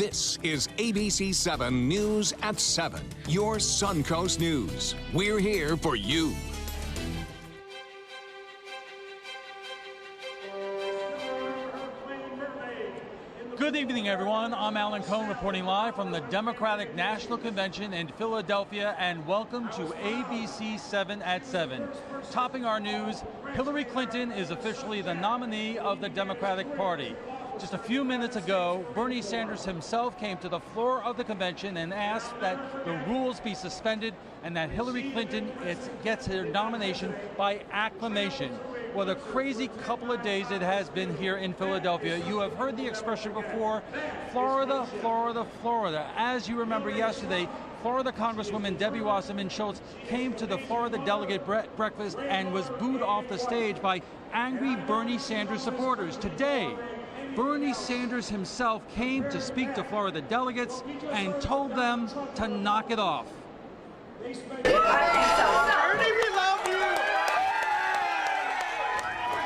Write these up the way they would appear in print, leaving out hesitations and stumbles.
This is ABC 7 News at 7, your Suncoast News. We're here for you. Good evening, everyone. I'm Alan Cohn reporting live from the Democratic National Convention in Philadelphia, and welcome to ABC 7 at 7. Topping our news, Hillary Clinton is officially the nominee of the Democratic Party. Just a few minutes ago, Bernie Sanders himself came to the floor of the convention and asked that the rules be suspended and that Hillary Clinton gets her nomination by acclamation. What a crazy couple of days it has been here in Philadelphia. You have heard the expression before, Florida, Florida, Florida. As you remember yesterday, Florida Congresswoman Debbie Wasserman Schultz came to the Florida delegate breakfast and was booed off the stage by angry Bernie Sanders supporters. Today, Bernie Sanders himself came to speak to Florida delegates and told them to knock it off.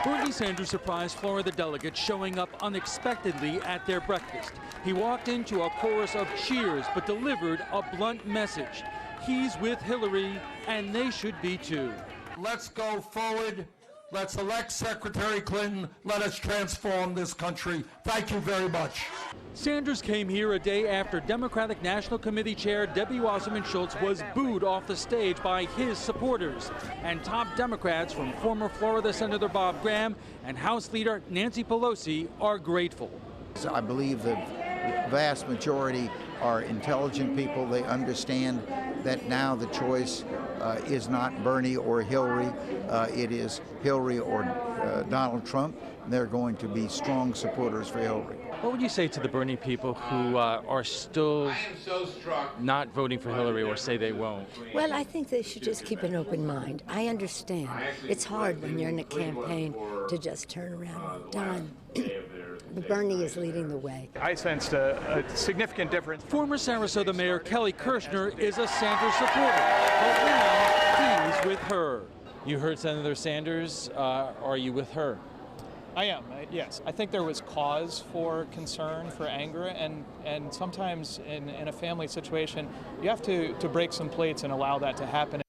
Bernie Sanders surprised Florida delegates showing up unexpectedly at their breakfast. He walked into a chorus of cheers but delivered a blunt message. He's with Hillary, and they should be too. Let's go forward. Let's elect Secretary Clinton. Let us transform this country. Thank you very much. Sanders came here a day after Democratic National Committee Chair Debbie Wasserman Schultz was booed off the stage by his supporters. And top Democrats, from former Florida Senator Bob Graham and House Leader Nancy Pelosi, are grateful. I believe the vast majority are intelligent people. They understand that now the choice is not Bernie or Hillary. It is Hillary or Donald Trump. They're going to be strong supporters for Hillary. What would you say to the Bernie people who are still not voting for Hillary or say they won't? Well, I think they should just keep an open mind. I understand. It's hard when you're in a campaign to just turn around on a dime. But Bernie is leading the way. I sensed a significant difference. Former Sarasota Mayor Kelly Kirshner is a Sanders supporter, but now he's with her. You heard Senator Sanders. Are you with her? I am, yes. I think there was cause for concern, for anger, and sometimes in a family situation, you have to break some plates and allow that to happen.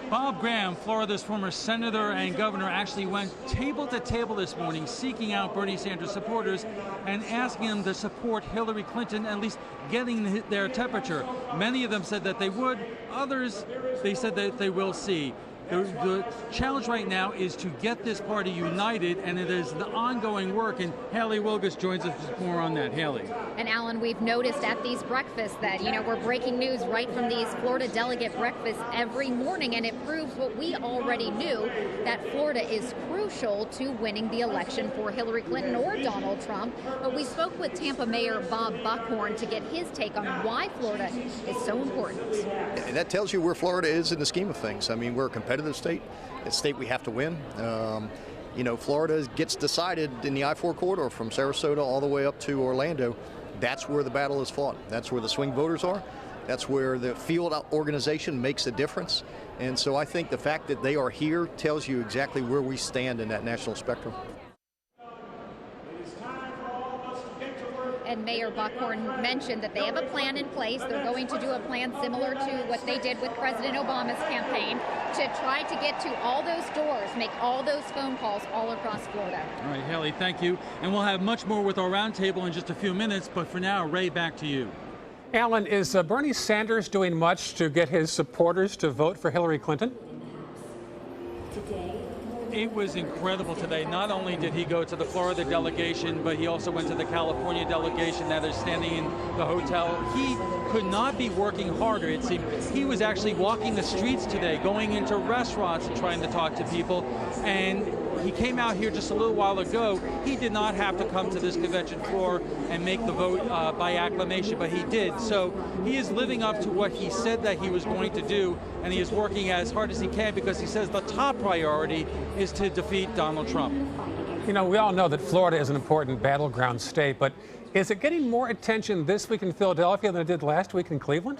Bob Graham, Florida's former senator and governor, actually went table to table this morning seeking out Bernie Sanders supporters and asking them to support Hillary Clinton, at least getting their temperature. Many of them said that they would. Others, they said that they will see. The challenge right now is to get this party united, and it is the ongoing work, and Haley Wilgus joins us with more on that. Haley. And Alan, we've noticed at these breakfasts that, we're breaking news right from these Florida delegate breakfasts every morning, and it proves what we already knew, that Florida is crucial to winning the election for Hillary Clinton or Donald Trump. But we spoke with Tampa Mayor Bob Buckhorn to get his take on why Florida is so important. And that tells you where Florida is in the scheme of things. I mean, we're a competitive state. It's a state we have to win. Florida gets decided in the I-4 corridor from Sarasota all the way up to Orlando. That's where the battle is fought. That's where the swing voters are. That's where the field organization makes a difference. And so I think the fact that they are here tells you exactly where we stand in that national spectrum. And Mayor Buckhorn mentioned that they have a plan in place. They're going to do a plan similar to what they did with President Obama's campaign to try to get to all those doors, make all those phone calls all across Florida. All right, Haley, thank you. And we'll have much more with our roundtable in just a few minutes. But for now, Ray, back to you. Alan, is Bernie Sanders doing much to get his supporters to vote for Hillary Clinton? It was incredible today. Not only did he go to the Florida delegation, but he also went to the California delegation that is standing in the hotel. He could not be working harder, it seemed. He was actually walking the streets today, going into restaurants and trying to talk to people. And he came out here just a little while ago. He did not have to come to this convention floor and make the vote by acclamation, but he did. So he is living up to what he said that he was going to do, and he is working as hard as he can because he says the top priority is to defeat Donald Trump. We all know that Florida is an important battleground state, but is it getting more attention this week in Philadelphia than it did last week in Cleveland?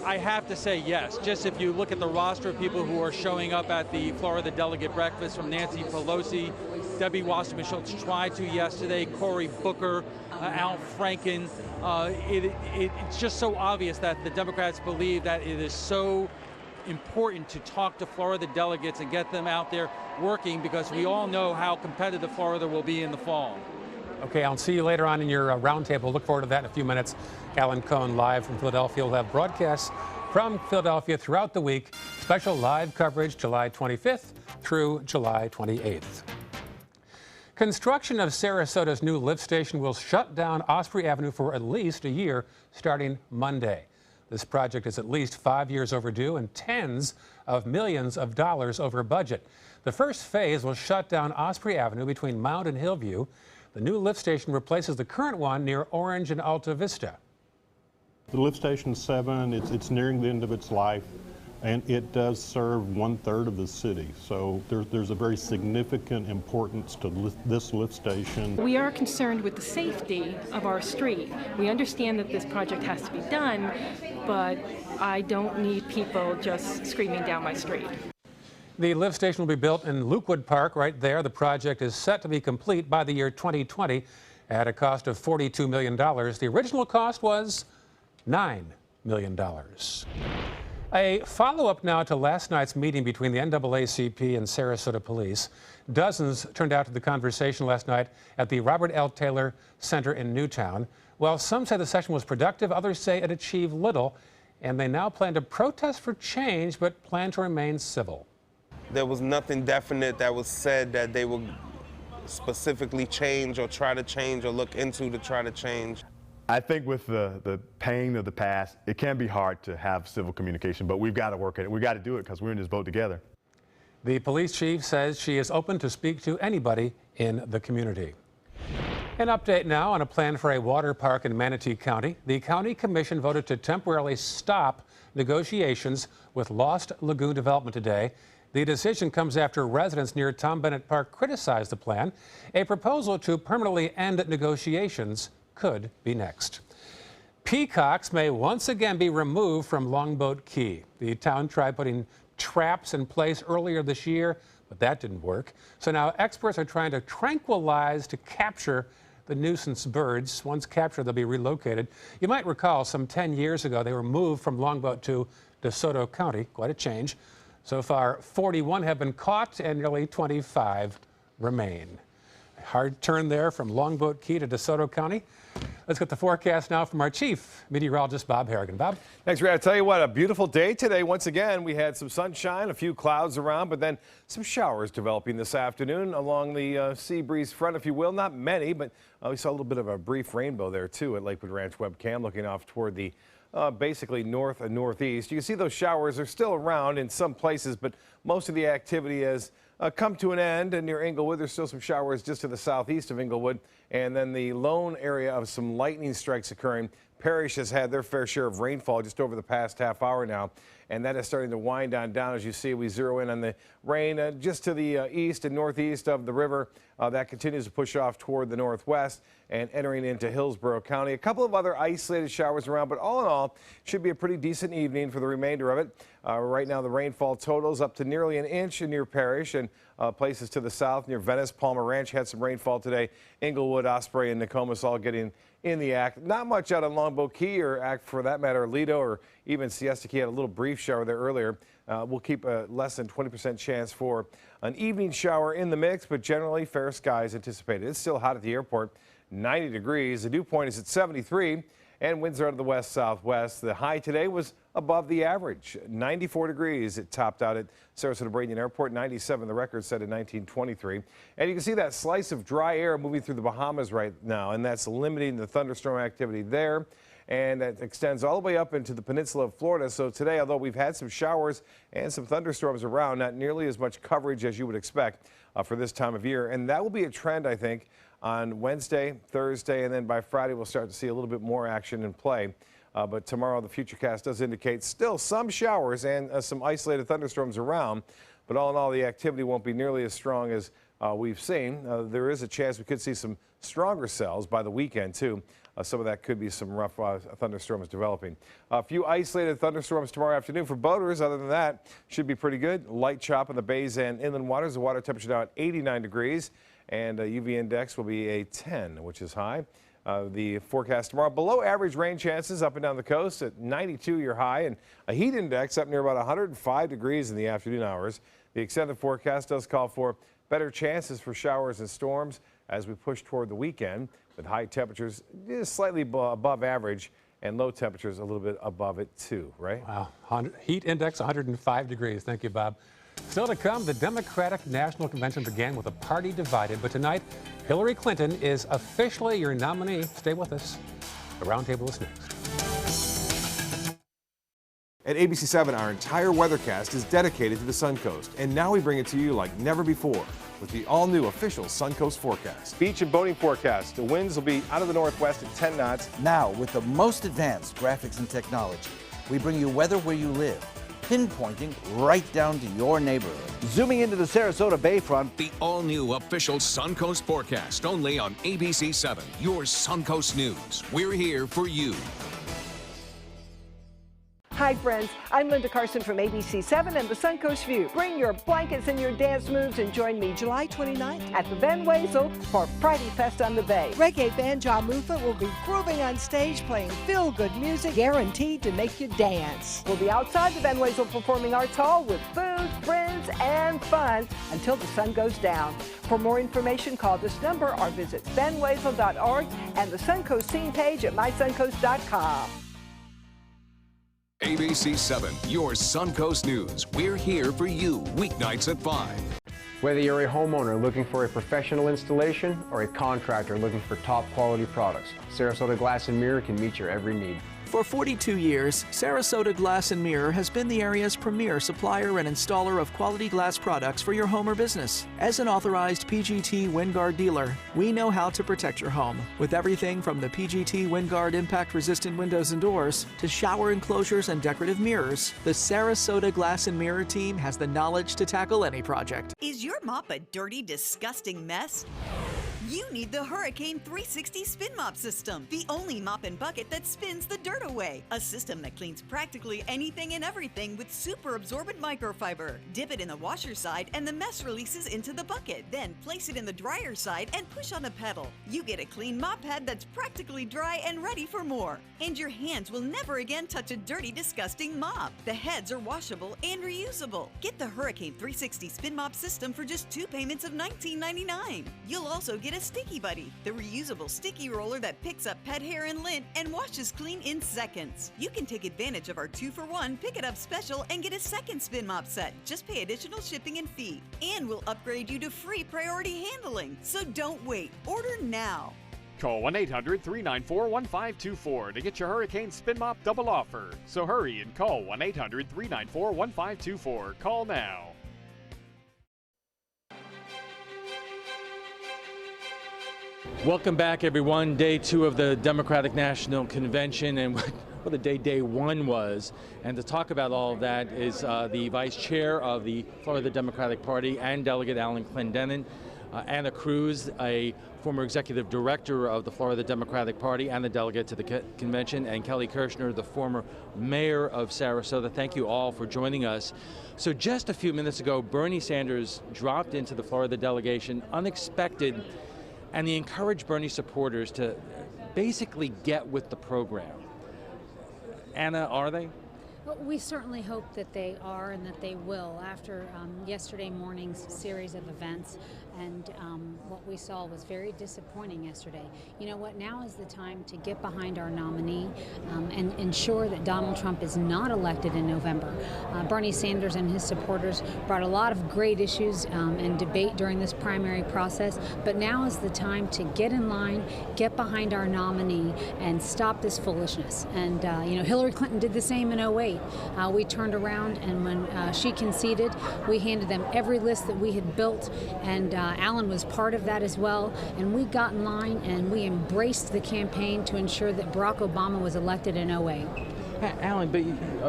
I have to say yes. Just if you look at the roster of people who are showing up at the Florida delegate breakfast, from Nancy Pelosi Debbie Wasserman Schultz tried to yesterday, Cory Booker, Al Franken. It's just so obvious that the Democrats believe that it is so important to talk to Florida delegates and get them out there working, because we all know how competitive Florida will be in the fall. Okay, I'll see you later on in your roundtable. Look forward to that in a few minutes. Alan Cohn live from Philadelphia. We'll have broadcasts from Philadelphia throughout the week. Special live coverage July 25th through July 28th. Construction of Sarasota's new lift station will shut down Osprey Avenue for at least a year starting Monday. This project is at least 5 years overdue and tens of millions of dollars over budget. The first phase will shut down Osprey Avenue between Mound and Hillview. The new lift station replaces the current one near Orange and Alta Vista. The lift station 7, it's nearing the end of its life, and it does serve 1/3 of the city. So there's a very significant importance to this lift station. We are concerned with the safety of our street. We understand that this project has to be done, but I don't need people just screaming down my street. The lift station will be built in Lukewood Park right there. The project is set to be complete by the year 2020 at a cost of $42 million. The original cost was $9 million. A follow-up now to last night's meeting between the NAACP and Sarasota Police. Dozens turned out to the conversation last night at the Robert L. Taylor Center in Newtown. While some say the session was productive, others say it achieved little, and they now plan to protest for change but plan to remain civil. There was nothing definite that was said that they would specifically change or try to change or look into to try to change. I think with the pain of the past, it can be hard to have civil communication, but we've got to work at it. We've got to do it because we're in this boat together. The police chief says she is open to speak to anybody in the community. An update now on a plan for a water park in Manatee County. The county commission voted to temporarily stop negotiations with Lost Lagoon Development today. The decision comes after residents near Tom Bennett Park criticized the plan. A proposal to permanently end negotiations could be next. Peacocks may once again be removed from Longboat Key. The town tried putting traps in place earlier this year, but that didn't work. So now experts are trying to tranquilize to capture the nuisance birds. Once captured, they'll be relocated. You might recall some 10 years ago, they were moved from Longboat to DeSoto County. Quite a change. So far, 41 have been caught and nearly 25 remain. A hard turn there from Longboat Key to DeSoto County. Let's get the forecast now from our chief meteorologist, Bob Harrigan. Bob? Thanks, Ray. I tell you what, a beautiful day today. Once again, we had some sunshine, a few clouds around, but then some showers developing this afternoon along the sea breeze front, if you will. Not many, but we saw a little bit of a brief rainbow there, too, at Lakewood Ranch webcam, looking off toward the basically north and northeast. You can see those showers are still around in some places, but most of the activity has come to an end. And near Englewood, there's still some showers just to the southeast of Englewood. And then the lone area of some lightning strikes occurring. Parrish has had their fair share of rainfall just over the past half hour now, and that is starting to wind down. As you see, we zero in on the rain just to the east and northeast of the river. That continues to push off toward the northwest and entering into Hillsborough County. A couple of other isolated showers around, but all in all, should be a pretty decent evening for the remainder of it. Right now, the rainfall totals up to nearly an inch near Parrish, and places to the south near Venice. Palmer Ranch had some rainfall today. Englewood, Osprey, and Nokomis all getting in the act. Not much out on Longboat Key, or act for that matter, Lido, or even Siesta Key had a little brief shower there earlier. We'll keep a less than 20% chance for an evening shower in the mix, but generally fair skies anticipated. It's still hot at the airport, 90 degrees. The dew point is at 73, and winds are out of the west-southwest. The high today was above the average, 94 degrees. It topped out at Sarasota Bradenton Airport, 97, the record set in 1923. And you can see that slice of dry air moving through the Bahamas right now, and that's limiting the thunderstorm activity there. And that extends all the way up into the peninsula of Florida. So today, although we've had some showers and some thunderstorms around, not nearly as much coverage as you would expect for this time of year. And that will be a trend, I think, on Wednesday, Thursday, and then by Friday, we'll start to see a little bit more action in play. But tomorrow, the Futurecast does indicate still some showers and some isolated thunderstorms around. But all in all, the activity won't be nearly as strong as we've seen. There is a chance we could see some stronger cells by the weekend, too. Some of that could be some rough thunderstorms developing. A few isolated thunderstorms tomorrow afternoon for boaters. Other than that, should be pretty good. Light chop in the bays and inland waters. The water temperature now at 89 degrees. and UV index will be a 10, which is high. The forecast tomorrow, below average rain chances up and down the coast at 92 your high, and a heat index up near about 105 degrees in the afternoon hours. The extended forecast does call for better chances for showers and storms as we push toward the weekend, with high temperatures just slightly above average and low temperatures a little bit above it too, right? Wow. Heat index 105 degrees. Thank you, Bob. Still to come, the Democratic National Convention began with a party divided, but tonight, Hillary Clinton is officially your nominee. Stay with us. The Roundtable is next. At ABC 7, our entire weathercast is dedicated to the Suncoast, and now we bring it to you like never before with the all-new official Suncoast forecast. Beach and boating forecast. The winds will be out of the northwest at 10 knots. Now, with the most advanced graphics and technology, we bring you weather where you live, pinpointing right down to your neighborhood. Zooming into the Sarasota Bayfront, The all-new official Suncoast forecast, only on ABC 7, your Suncoast News. We're here for you. Hi friends, I'm Linda Carson from ABC 7 and the Suncoast View. Bring your blankets and your dance moves and join me July 29th at the Van Wezel for Friday Fest on the Bay. Reggae band Ja Movement will be grooving on stage playing feel-good music guaranteed to make you dance. We'll be outside the Van Wezel Performing Arts Hall with food, friends, and fun until the sun goes down. For more information, call this number or visit vanwezel.org and the Suncoast scene page at mysuncoast.com. ABC 7, your Suncoast News. We're here for you weeknights at 5. Whether you're a homeowner looking for a professional installation or a contractor looking for top quality products, Sarasota Glass and Mirror can meet your every need. For 42 years, Sarasota Glass and Mirror has been the area's premier supplier and installer of quality glass products for your home or business. As an authorized PGT WinGuard dealer, we know how to protect your home with everything from the PGT WinGuard impact-resistant windows and doors to shower enclosures and decorative mirrors. The Sarasota Glass and Mirror team has the knowledge to tackle any project. Is your mop a dirty, disgusting mess? You need the Hurricane 360 Spin Mop System, the only mop and bucket that spins the dirt away. A system that cleans practically anything and everything with super absorbent microfiber. Dip it in the washer side and the mess releases into the bucket. Then place it in the dryer side and push on a pedal. You get a clean mop head that's practically dry and ready for more. And your hands will never again touch a dirty, disgusting mop. The heads are washable and reusable. Get the Hurricane 360 Spin Mop System for just 2 payments of $19.99. You'll also get a Sticky Buddy, the reusable sticky roller that picks up pet hair and lint and washes clean in seconds. You can take advantage of our 2-for-1 Pick It Up special and get a second spin mop set. Just pay additional shipping and fee. And we'll upgrade you to free priority handling. So don't wait. Order now. Call 1-800-394-1524 to get your Hurricane Spin Mop double offer. So hurry and call 1-800-394-1524. Call now. Welcome back, everyone. Day 2 of the Democratic National Convention, and what a day one was. And to talk about all of that is the vice chair of the Florida Democratic Party and Delegate Alan Clendenin, Anna Cruz, a former executive director of the Florida Democratic Party and the delegate to the convention, and Kelly Kirchner, the former mayor of Sarasota. Thank you all for joining us. So just a few minutes ago, Bernie Sanders dropped into the Florida delegation unexpected, and he encouraged Bernie supporters to basically get with the program. Anna, are they? Well, we certainly hope that they are and that they will after yesterday morning's series of events. And what we saw was very disappointing yesterday. You know what, now is the time to get behind our nominee and ensure that Donald Trump is not elected in November. Bernie Sanders and his supporters brought a lot of great issues and debate during this primary process, but now is the time to get in line, get behind our nominee, and stop this foolishness. And you know, Hillary Clinton did the same in 2008. We turned around, and when she conceded, we handed them every list that we had built, and Alan was part of that as well, and we got in line and we embraced the campaign to ensure that Barack Obama was elected in 2008. Alan, but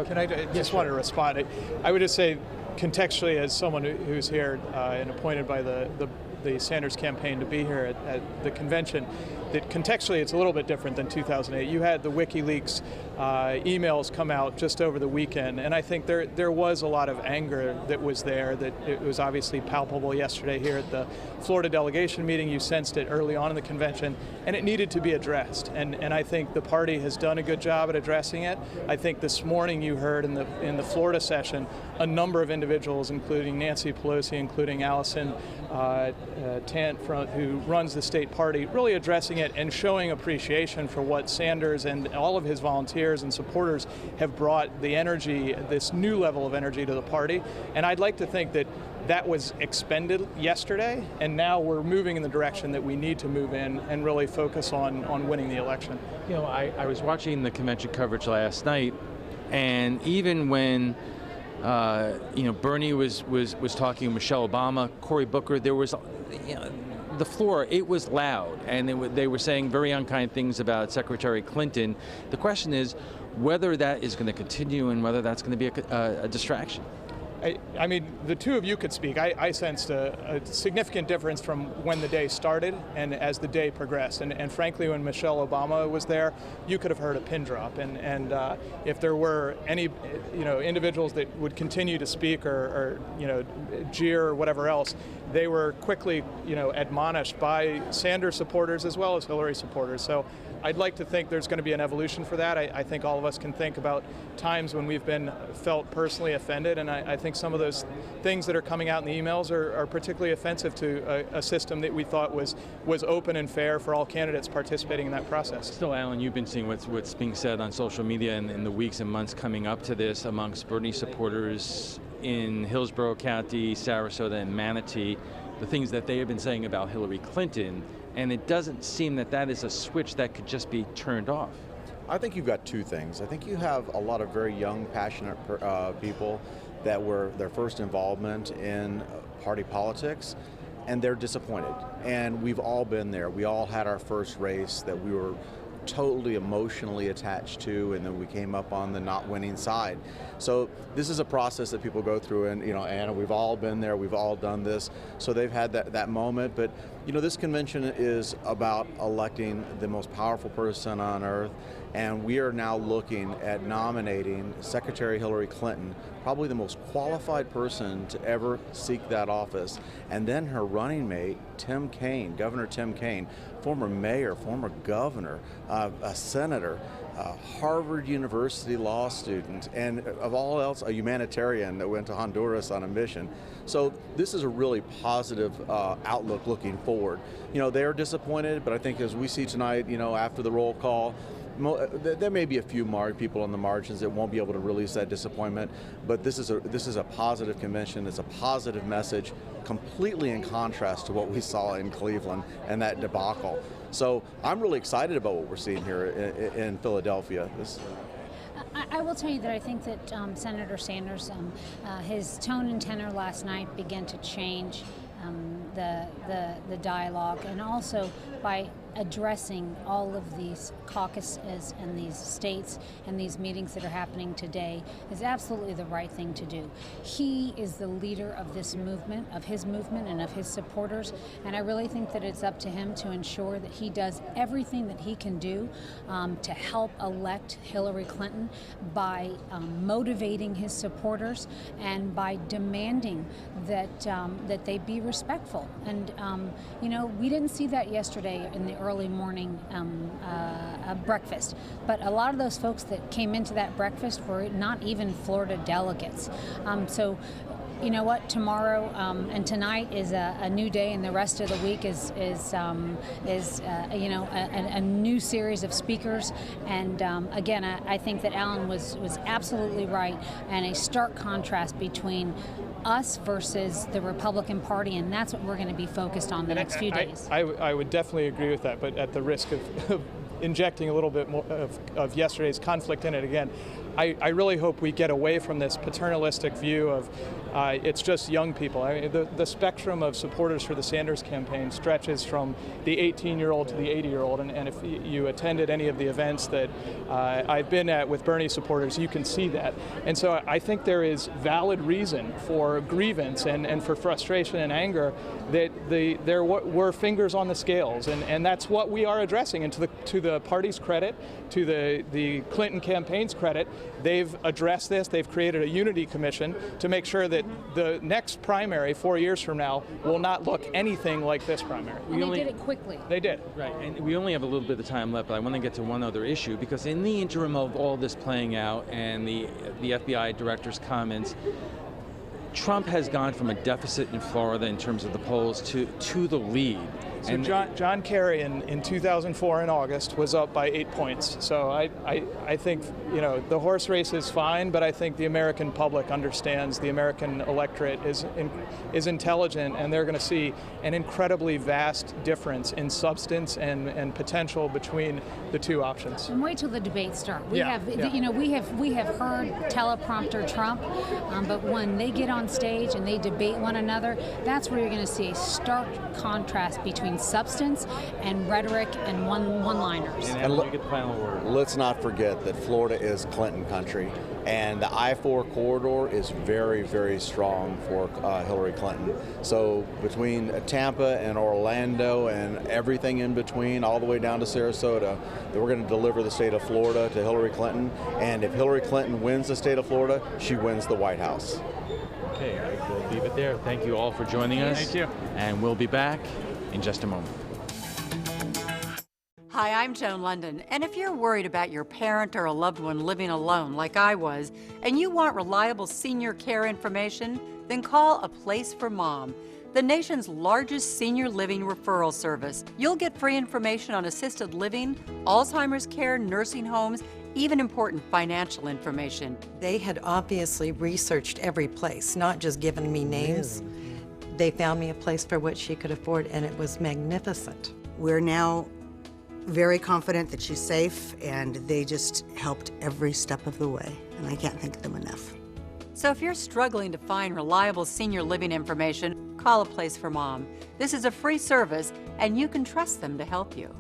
can I just want to respond? I would just say, contextually, as someone who's here and appointed by the the Sanders campaign to be here at the convention, that contextually it's a little bit different than 2008. You had the WikiLeaks emails come out just over the weekend, and I think there was a lot of anger that was there, that it was obviously palpable yesterday here at the Florida delegation meeting. You sensed it early on in the convention, and it needed to be addressed, and I think the party has done a good job at addressing it. I think this morning you heard in the Florida session a number of individuals, including Nancy Pelosi, including Allison Tant, who runs the state party, really addressing it and showing appreciation for what Sanders and all of his volunteers and supporters have brought the energy, this new level of energy to the party. And I'd like to think that was expended yesterday, and now we're moving in the direction that we need to move in and really focus on winning the election. You know, I was watching the convention coverage last night, and even when Bernie was talking to Michelle Obama, Cory Booker, there was, the floor, it was loud, and they were saying very unkind things about Secretary Clinton. The question is whether that is going to continue and whether that's going to be a distraction. I mean, the two of you could speak. I sensed a significant difference from when the day started and as the day progressed. And frankly, when Michelle Obama was there, you could have heard a pin drop. And if there were any, individuals that would continue to speak or jeer or whatever else, they were quickly, admonished by Sanders supporters as well as Hillary supporters. So I'd like to think there's going to be an evolution for that. I think all of us can think about times when we've felt personally offended, and I think some of those things that are coming out in the emails are particularly offensive to a system that we thought was open and fair for all candidates participating in that process. Still, Alan, you've been seeing what's being said on social media in the weeks and months coming up to this amongst Bernie supporters in Hillsborough County, Sarasota, and Manatee, the things that they have been saying about Hillary Clinton. And it doesn't seem that is a switch that could just be turned off. I think you've got two things. I think you have a lot of very young, passionate people that were their first involvement in party politics, and they're disappointed. And we've all been there. We all had our first race that we were totally emotionally attached to, and then we came up on the not winning side. So this is a process that people go through, and Anna, we've all been there, we've all done this. So they've had that moment, but this convention is about electing the most powerful person on earth, and we are now looking at nominating Secretary Hillary Clinton, probably the most qualified person to ever seek that office, and then her running mate, Tim Kaine, Governor Tim Kaine, former mayor, former governor, a senator, a Harvard University law student, and of all else, a humanitarian that went to Honduras on a mission. So this is a really positive outlook looking forward. They're disappointed, but I think as we see tonight, after the roll call, there may be a few people on the margins that won't be able to release that disappointment, but this is a positive convention. It's a positive message, completely in contrast to what we saw in Cleveland and that debacle. So I'm really excited about what we're seeing here in Philadelphia. I will tell you that I think that Senator Sanders, his tone and tenor last night began to change the dialogue, and also by addressing all of these caucuses and these states and these meetings that are happening today is absolutely the right thing to do. He is the leader of this movement, of his movement and of his supporters, and I really think that it's up to him to ensure that he does everything that he can do to help elect Hillary Clinton by motivating his supporters and by demanding that they be respectful. And we didn't see that yesterday in the early morning breakfast, but a lot of those folks that came into that breakfast were not even Florida delegates. So you know what, tomorrow and tonight is a new day, and the rest of the week is a new series of speakers. And again, I think that Alan was absolutely right, and a stark contrast between us versus the Republican Party, and that's what we're going to be focused on the next few days. I would definitely agree with that, but at the risk of injecting a little bit more of yesterday's conflict in it again, I really hope we get away from this paternalistic view of it's just young people. I mean, the spectrum of supporters for the Sanders campaign stretches from the 18-year-old to the 80-year-old, and if you attended any of the events that I've been at with Bernie supporters, you can see that. And so I think there is valid reason for grievance and for frustration and anger that there were fingers on the scales, and that's what we are addressing. And to the party's credit, to the Clinton campaign's credit, they've addressed this. They've created a unity commission to make sure that the next primary 4 years from now will not look anything like this primary. And they did it quickly. They did. Right, and we only have a little bit of time left, but I want to get to one other issue, because in the interim of all this playing out and the FBI director's comments, Trump has gone from a deficit in Florida in terms of the polls to the lead. So John Kerry in 2004 in August was up by 8 points. So I think, the horse race is fine, but I think the American public understands, the American electorate is intelligent, and they're going to see an incredibly vast difference in substance and potential between the two options. And wait till the debates start. We have heard teleprompter Trump, but when they get on stage and they debate one another, that's where you're going to see a stark contrast between substance and rhetoric and one-liners. And let's not forget that Florida is Clinton country, and the I-4 corridor is very, very strong for Hillary Clinton. So between Tampa and Orlando and everything in between, all the way down to Sarasota, we're going to deliver the state of Florida to Hillary Clinton. And if Hillary Clinton wins the state of Florida, she wins the White House. Okay, we'll leave it there. Thank you all for joining us. Thank you. And we'll be back in just a moment. Hi, I'm Joan London, and if you're worried about your parent or a loved one living alone like I was, and you want reliable senior care information, then call A Place for Mom, the nation's largest senior living referral service. You'll get free information on assisted living, Alzheimer's care, nursing homes, even important financial information. They had obviously researched every place, not just given me names. They found me a place for what she could afford, and it was magnificent. We're now very confident that she's safe, and they just helped every step of the way, and I can't thank them enough. So if you're struggling to find reliable senior living information, call A Place for Mom. This is a free service, and you can trust them to help you.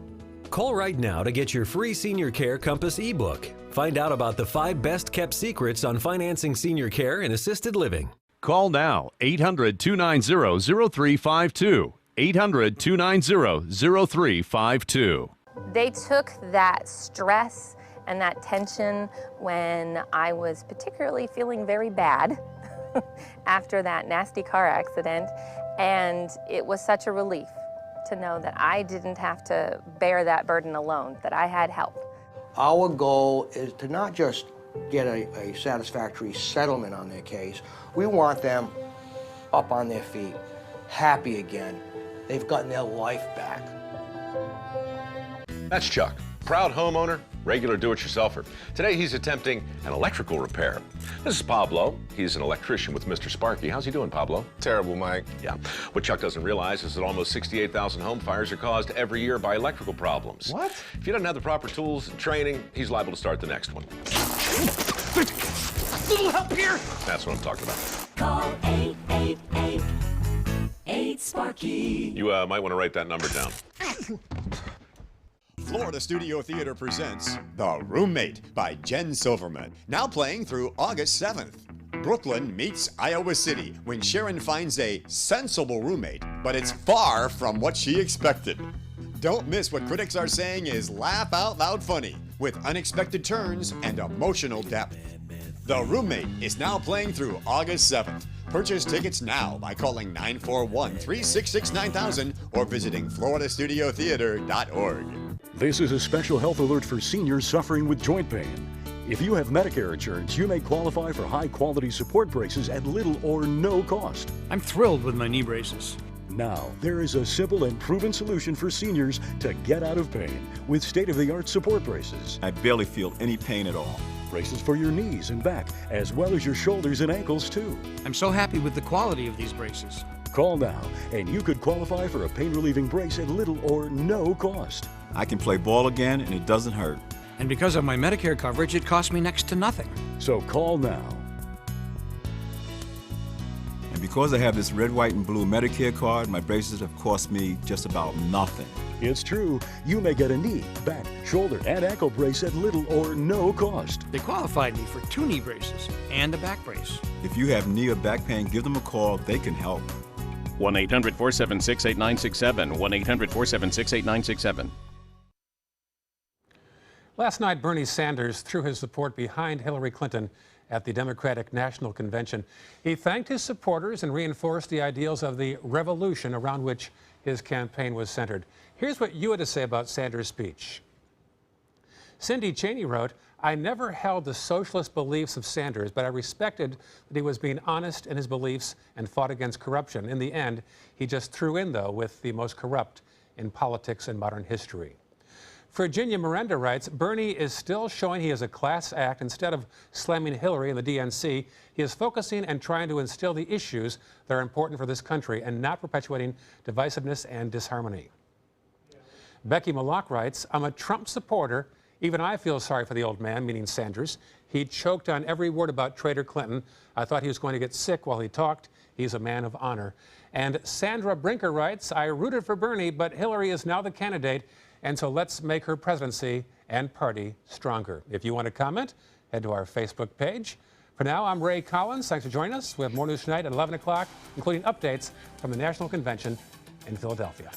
Call right now to get your free Senior Care Compass ebook. Find out about the 5 best-kept secrets on financing senior care and assisted living. Call now, 800-290-0352. 800-290-0352. They took that stress and that tension when I was particularly feeling very bad after that nasty car accident, and it was such a relief to know that I didn't have to bear that burden alone, that I had help. Our goal is to not just get a satisfactory settlement on their case. We want them up on their feet, happy again. They've gotten their life back. That's Chuck, proud homeowner, regular do-it-yourselfer. Today he's attempting an electrical repair. This is Pablo. He's an electrician with Mr. Sparky. How's he doing, Pablo? Terrible, Mike. Yeah. What Chuck doesn't realize is that almost 68,000 home fires are caused every year by electrical problems. What? If he doesn't have the proper tools and training, he's liable to start the next one. Little help here. That's what I'm talking about. Call 888-8-SPARKY. You might want to write that number down. Florida Studio Theater presents The Roommate by Jen Silverman, now playing through August 7th. Brooklyn meets Iowa City when Sharon finds a sensible roommate, but it's far from what she expected. Don't miss what critics are saying is laugh out loud funny, with unexpected turns and emotional depth. The Roommate is now playing through August 7th. Purchase tickets now by calling 941-366-9000 or visiting floridastudiotheater.org. This is a special health alert for seniors suffering with joint pain. If you have Medicare insurance, you may qualify for high-quality support braces at little or no cost. I'm thrilled with my knee braces. Now, there is a simple and proven solution for seniors to get out of pain with state-of-the-art support braces. I barely feel any pain at all. Braces for your knees and back, as well as your shoulders and ankles, too. I'm so happy with the quality of these braces. Call now, and you could qualify for a pain-relieving brace at little or no cost. I can play ball again, and it doesn't hurt. And because of my Medicare coverage, it costs me next to nothing. So call now. because I have this red, white, and blue Medicare card, my braces have cost me just about nothing. It's true. You may get a knee, back, shoulder, and ankle brace at little or no cost. They qualified me for 2 knee braces and a back brace. If you have knee or back pain, give them a call. They can help. 1-800-476-8967. 1-800-476-8967. Last night, Bernie Sanders threw his support behind Hillary Clinton at the Democratic National Convention. He thanked his supporters and reinforced the ideals of the revolution around which his campaign was centered. Here's what you had to say about Sanders' speech. Cindy Cheney wrote, "I never held the socialist beliefs of Sanders, but I respected that he was being honest in his beliefs and fought against corruption. In the end, he just threw in, though, with the most corrupt in politics and modern history." Virginia Miranda writes, "Bernie is still showing he is a class act. Instead of slamming Hillary and the DNC, he is focusing and trying to instill the issues that are important for this country and not perpetuating divisiveness and disharmony." Becky Malak writes, "I'm a Trump supporter. Even I feel sorry for the old man," meaning Sanders. "He choked on every word about traitor Clinton. I thought he was going to get sick while he talked. He's a man of honor." And Sandra Brinker writes, "I rooted for Bernie, but Hillary is now the candidate. And so let's make her presidency and party stronger." If you want to comment, head to our Facebook page. For now, I'm Ray Collins. Thanks for joining us. We have more news tonight at 11 o'clock, including updates from the National Convention in Philadelphia.